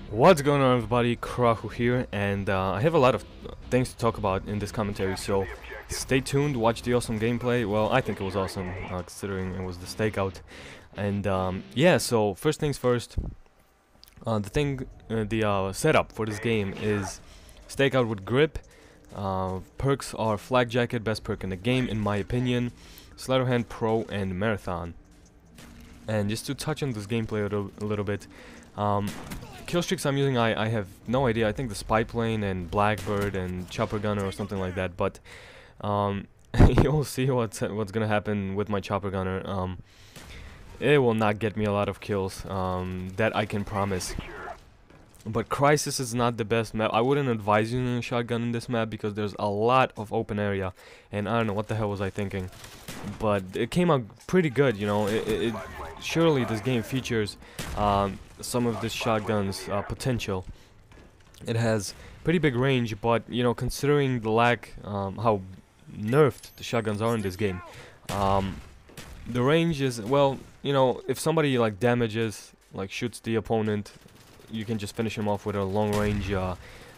What's going on, everybody? Krahu here, and I have a lot of things to talk about in this commentary, so stay tuned, watch the awesome gameplay. Well, I think it was awesome, considering it was the Stakeout. And yeah, so first things first, the setup for this game is Stakeout with grip. Perks are Flak Jacket, best perk in the game, in my opinion, Sleight of Hand Pro, and Marathon. And just to touch on this gameplay a little bit, Killstreaks I'm using, I have no idea. I think the Spy Plane and Blackbird and Chopper Gunner or something like that. But you'll see what's gonna happen with my Chopper Gunner. It will not get me a lot of kills. That I can promise. But Crisis is not the best map. I wouldn't advise using a shotgun in this map because there's a lot of open area, and I don't know what the hell was I thinking. But it came out pretty good, you know. Surely this game features some of this shotgun's potential. It has pretty big range, but you know, considering the lack, how nerfed the shotguns are in this game, the range is, well, you know, if somebody like damages, like shoots the opponent, you can just finish him off with a long range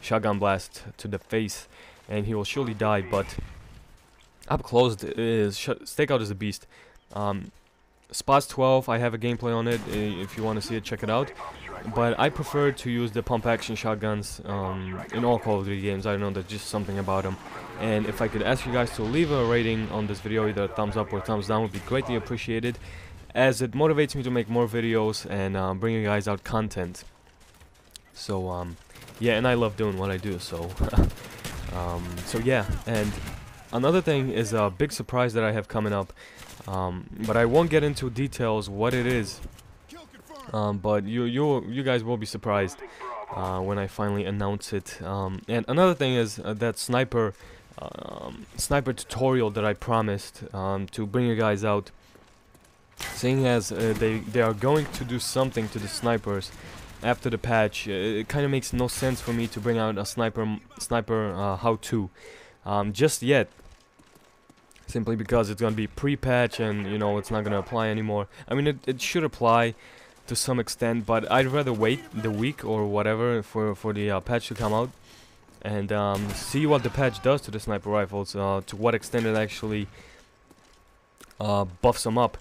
shotgun blast to the face, and he will surely die. But up close Stakeout is a beast. Spots 12, I have a gameplay on it. If you want to see it, check it out. But I prefer to use the pump action shotguns in all Call of Duty games. I don't know, there's just something about them. And if I could ask you guys to leave a rating on this video, either a thumbs up or thumbs down, would be greatly appreciated, as it motivates me to make more videos and bring you guys out content. So yeah, and I love doing what I do, so so yeah. And another thing is a big surprise that I have coming up, but I won't get into details what it is, but you guys will be surprised when I finally announce it. And another thing is that sniper tutorial that I promised to bring you guys out, seeing as they are going to do something to the snipers after the patch. It kind of makes no sense for me to bring out a sniper how-to just yet, simply because it's gonna be pre-patch and you know it's not gonna apply anymore. I mean, it should apply to some extent, but I'd rather wait the week or whatever for the patch to come out and see what the patch does to the sniper rifles, to what extent it actually buffs them up.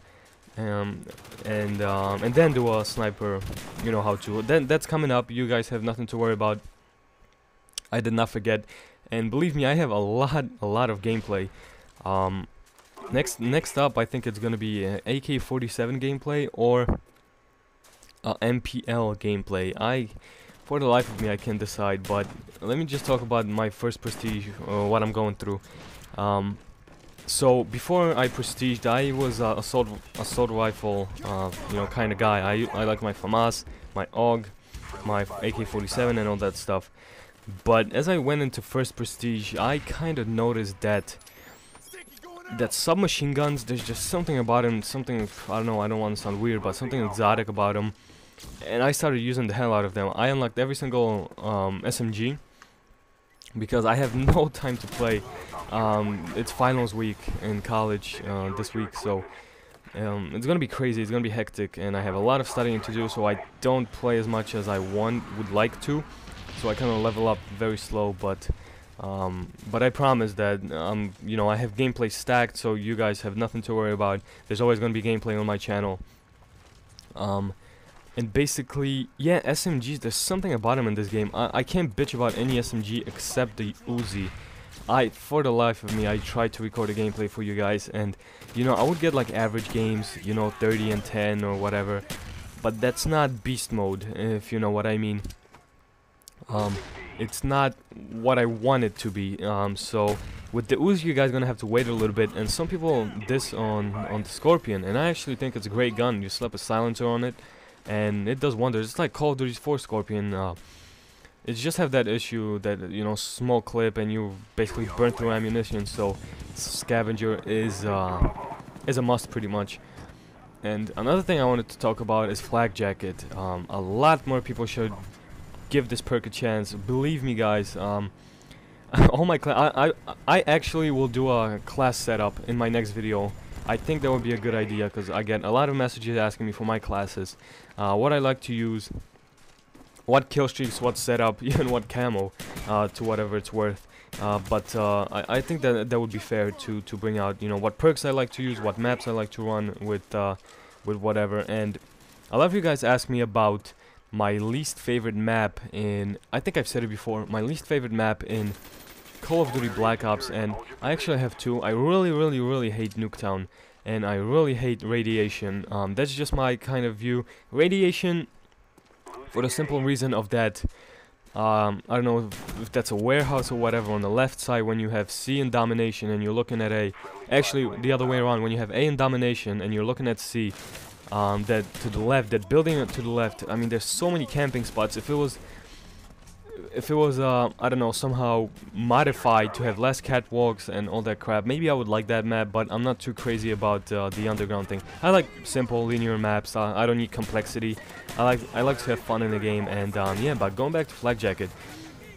And then do a sniper, you know, how to. Then that's coming up. You guys have nothing to worry about. I did not forget, and believe me, I have a lot of gameplay. Next up, I think it's gonna be AK-47 gameplay or MPL gameplay. For the life of me, I can't decide. But let me just talk about my first prestige, what I'm going through. So before I prestiged, I was assault rifle, you know, kind of guy. I like my FAMAS, my AUG, my AK-47, and all that stuff. But as I went into first prestige, I kind of noticed that submachine guns, there's just something about them, something, I don't know, I don't want to sound weird, but something exotic about them. And I started using the hell out of them. I unlocked every single SMG because I have no time to play. It's finals week in college this week, so it's gonna be crazy, it's gonna be hectic, and I have a lot of studying to do, so I don't play as much as I would like to, so I kind of level up very slow. But I promise that you know, I have gameplay stacked, so you guys have nothing to worry about. There's always gonna be gameplay on my channel. And basically, yeah, SMGs, there's something about them in this game. I can't bitch about any SMG except the Uzi. For the life of me, I tried to record a gameplay for you guys, and you know, I would get like average games, you know, 30 and 10 or whatever, but that's not beast mode, if you know what I mean. It's not what I want it to be. So with the Uzi, you guys gonna have to wait a little bit, and some people diss on the Scorpion, and I actually think it's a great gun. You slap a silencer on it, and it does wonders. It's like Call of Duty 4 Scorpion. It just have that issue that, you know, small clip and you basically burn through ammunition, so scavenger is a must pretty much. And another thing I wanted to talk about is Flak Jacket. A lot more people should give this perk a chance. Believe me, guys. All my I actually will do a class setup in my next video. I think that would be a good idea because I get a lot of messages asking me for my classes. What I like to use what killstreaks, what setup, even what camo, to whatever it's worth. But I think that that would be fair to bring out, you know, what perks I like to use, what maps I like to run with whatever. And a lot of you guys ask me about my least favorite map in, I think I've said it before, my least favorite map in Call of Duty Black Ops, and I actually have two. I really hate Nuketown, and I really hate Radiation. That's just my kind of view. Radiation, for the simple reason of that, I don't know if that's a warehouse or whatever on the left side when you have C in Domination and you're looking at A. Actually, the other way around, when you have A in Domination and you're looking at C, that to the left, that building to the left, I mean, there's so many camping spots. If it was I don't know, somehow modified to have less catwalks and all that crap, maybe I would like that map, but I'm not too crazy about the underground thing. I like simple linear maps. I don't need complexity. I like to have fun in the game. And yeah, but going back to Flak Jacket,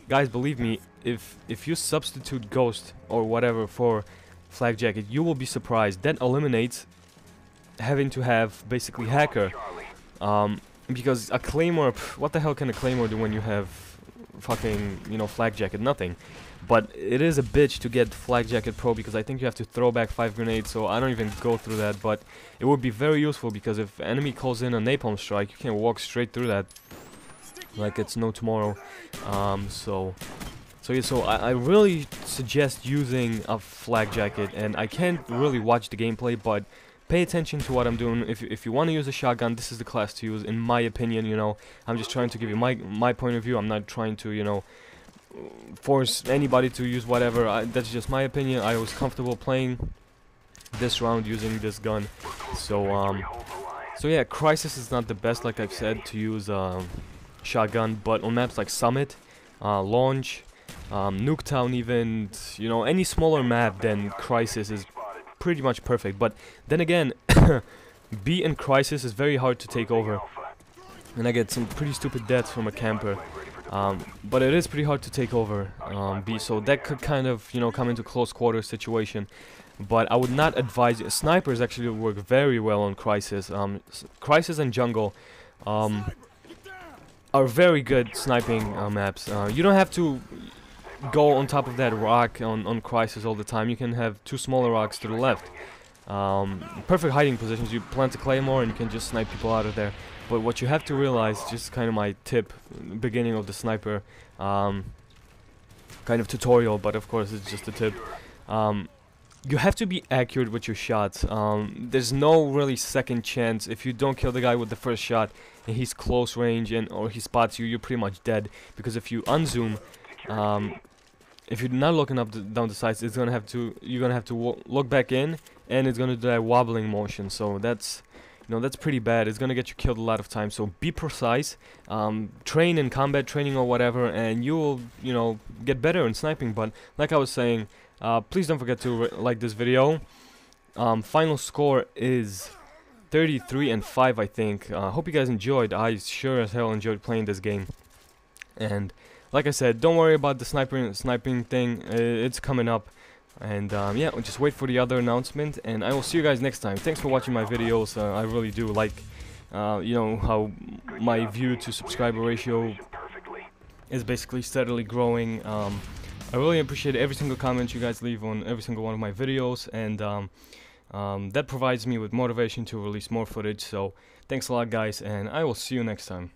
guys, believe me, if you substitute Ghost or whatever for Flak Jacket, you will be surprised. That eliminates having to have basically Hacker, because a Claymore, what the hell can a Claymore do when you have fucking, you know, Flak Jacket? Nothing. But it is a bitch to get Flak Jacket Pro, because I think you have to throw back 5 grenades, so I don't even go through that. But it would be very useful, because if enemy calls in a napalm strike, you can walk straight through that like it's no tomorrow. So I really suggest using a Flak Jacket, and I can't really watch the gameplay, but pay attention to what I'm doing. If you want to use a shotgun, this is the class to use, in my opinion. You know, I'm just trying to give you my point of view. I'm not trying to, you know, force anybody to use whatever. That's just my opinion. I was comfortable playing this round using this gun. So yeah, Crisis is not the best, like I've said, to use shotgun, but on maps like Summit, Launch, Nuketown, even, you know, any smaller map than Crisis is pretty much perfect. But then again, B in Crisis is very hard to take over, and I get some pretty stupid deaths from a camper. But it is pretty hard to take over B, so that could kind of, you know, come into close quarters situation. But I would not advise it. Snipers actually work very well on Crisis. Crisis and Jungle are very good sniping maps. You don't have to go on top of that rock on Crisis all the time. You can have 2 smaller rocks to the left. Perfect hiding positions. You plant a Claymore and you can just snipe people out of there. But what you have to realize, just kind of my tip, beginning of the sniper kind of tutorial, but of course it's just a tip. You have to be accurate with your shots. There's no really second chance. If you don't kill the guy with the first shot and he's close range or he spots you, you're pretty much dead. Because if you unzoom, if you're not looking up down the sides, you're gonna have to look back in, and it's gonna do that wobbling motion. So that's, you know, that's pretty bad. It's gonna get you killed a lot of times. So be precise, train in combat training or whatever, and you will, you know, get better in sniping. But like I was saying, please don't forget to like this video. Final score is 33-5, I think. Hope you guys enjoyed. I sure as hell enjoyed playing this game. And like I said, don't worry about the sniping thing. It's coming up. And yeah, just wait for the other announcement. And I will see you guys next time. Thanks for watching my videos. I really do like, you know, how my view to subscriber ratio is basically steadily growing. I really appreciate every single comment you guys leave on every single one of my videos, and that provides me with motivation to release more footage. So thanks a lot, guys, and I will see you next time.